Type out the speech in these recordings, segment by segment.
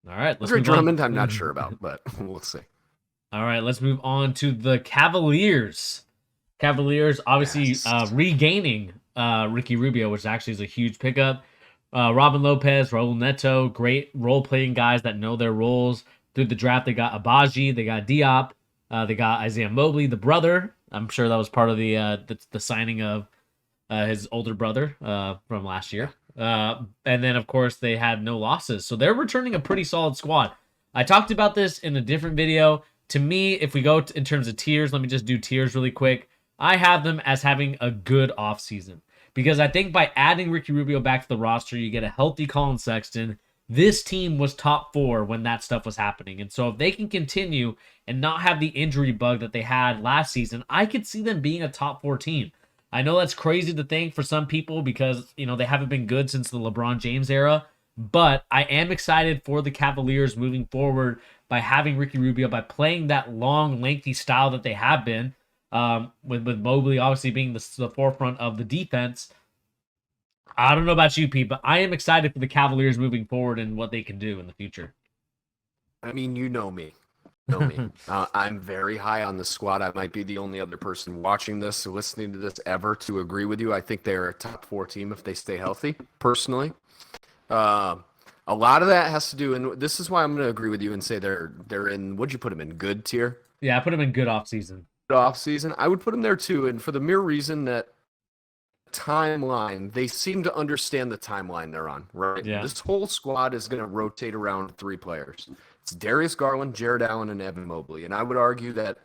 All right, let's Andre move on. Drummond, I'm not sure about, but we'll see. All right, let's move on to the Cavaliers. Cavaliers obviously Yes. regaining Ricky Rubio, which actually is a huge pickup. Robin Lopez, Raul Neto, great role playing guys that know their roles. Through the draft, they got Abaji, they got Diop, they got Isaiah Mobley, the brother. I'm sure that was part of the signing of his older brother from last Yeah. year. And then, of course, they had no losses. So they're returning a pretty solid squad. I talked about this in a different video. To me, if we go in terms of tiers, let me just do tiers really quick. I have them as having a good offseason because I think by adding Ricky Rubio back to the roster, you get a healthy Colin Sexton. This team was top 4 when that stuff was happening. And so if they can continue and not have the injury bug that they had last season, I could see them being a top 4 team. I know that's crazy to think for some people because, they haven't been good since the LeBron James era, but I am excited for the Cavaliers moving forward by having Ricky Rubio, by playing that long, lengthy style that they have been, with Mobley obviously being the forefront of the defense. I don't know about you, Pete, but I am excited for the Cavaliers moving forward and what they can do in the future. I mean, you know me. Know me. I'm very high on the squad. I might be the only other person watching this or listening to this ever to agree with you. I think they're a top 4 team if they stay healthy, personally. A lot of that has to do, and this is why I'm going to agree with you and say they're in, what'd you put them in, good tier? Yeah, I put them in good offseason. Good off season. I would put them there too, and for the mere reason that timeline, they seem to understand the timeline they're on, right? Yeah. This whole squad is going to rotate around 3 players. It's Darius Garland, Jared Allen, and Evan Mobley. And I would argue that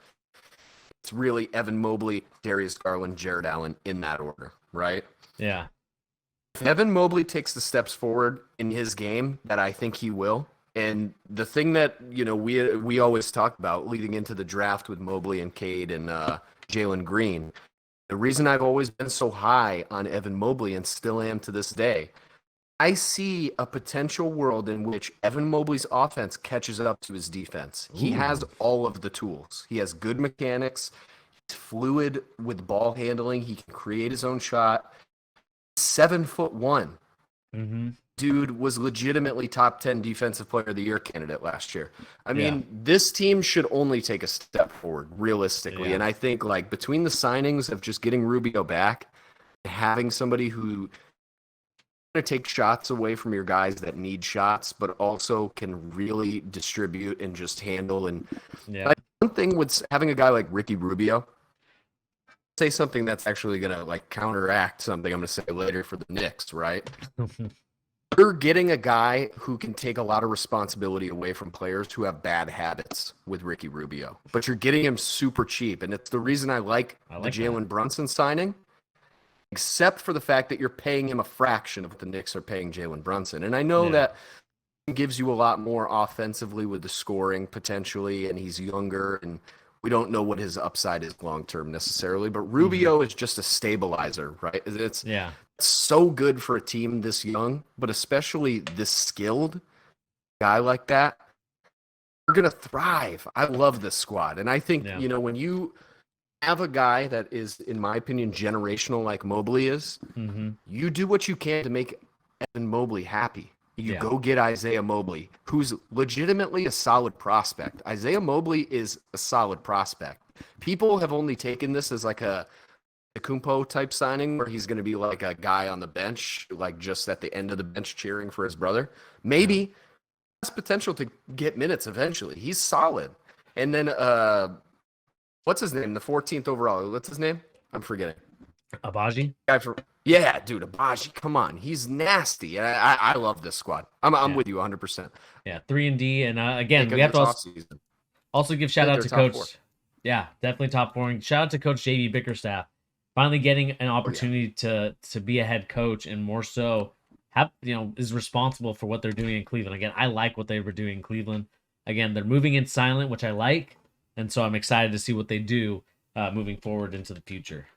it's really Evan Mobley, Darius Garland, Jared Allen in that order, right? Yeah. If Evan Mobley takes the steps forward in his game that I think he will, and the thing that, we always talk about leading into the draft with Mobley and Cade and Jalen Green, the reason I've always been so high on Evan Mobley and still am to this day, I see a potential world in which Evan Mobley's offense catches up to his defense. He has Ooh. all of the tools. He has good mechanics. He's fluid with ball handling. He can create his own shot. 7'1". Mm-hmm. Dude was legitimately top 10 defensive player of the year candidate last year. I Yeah. mean, this team should only take a step forward realistically. Yeah. And I think like between the signings of just getting Rubio back, having somebody who to take shots away from your guys that need shots, but also can really distribute and just handle. And Yeah. like, one thing with having a guy like Ricky Rubio, say something that's actually going to like counteract something I'm going to say later for the Knicks, right? You're getting a guy who can take a lot of responsibility away from players who have bad habits with Ricky Rubio, but you're getting him super cheap. And it's the reason I like I the like that. Jalen Brunson signing, except for the fact that you're paying him a fraction of what the Knicks are paying Jalen Brunson. And I know Yeah. that gives you a lot more offensively with the scoring potentially, and he's younger, and we don't know what his upside is long term necessarily. But Rubio is just a stabilizer, right? It's Yeah. so good for a team this young, but especially this skilled guy like that. We're gonna thrive. I love this squad, and I think Yeah. when you have a guy that is, in my opinion, generational like Mobley is, Mm-hmm. you do what you can to make Evan Mobley happy. You Yeah. go get Isaiah Mobley, who's legitimately a solid prospect. Isaiah Mobley is a solid prospect. People have only taken this as like a Kumpo type signing where he's going to be like a guy on the bench, like just at the end of the bench cheering for his brother. Maybe Yeah. has potential to get minutes eventually. He's solid. And then what's his name? The 14th overall. What's his name? I'm forgetting. Abaji. Guy for Yeah, dude, Abaji, come on. He's nasty. I love this squad. I'm Yeah. with you 100%. Yeah. 3-and-D. And I again, think we in have this to offseason, also give I shout think out they're to top 4. Coach. Yeah, definitely top 4. Shout out to Coach JB Bickerstaff. Finally getting an Oh, yeah. opportunity to be a head coach and more so have is responsible for what they're doing in Cleveland. Again, I like what they were doing in Cleveland. Again, they're moving in silent, which I like, and so I'm excited to see what they do moving forward into the future.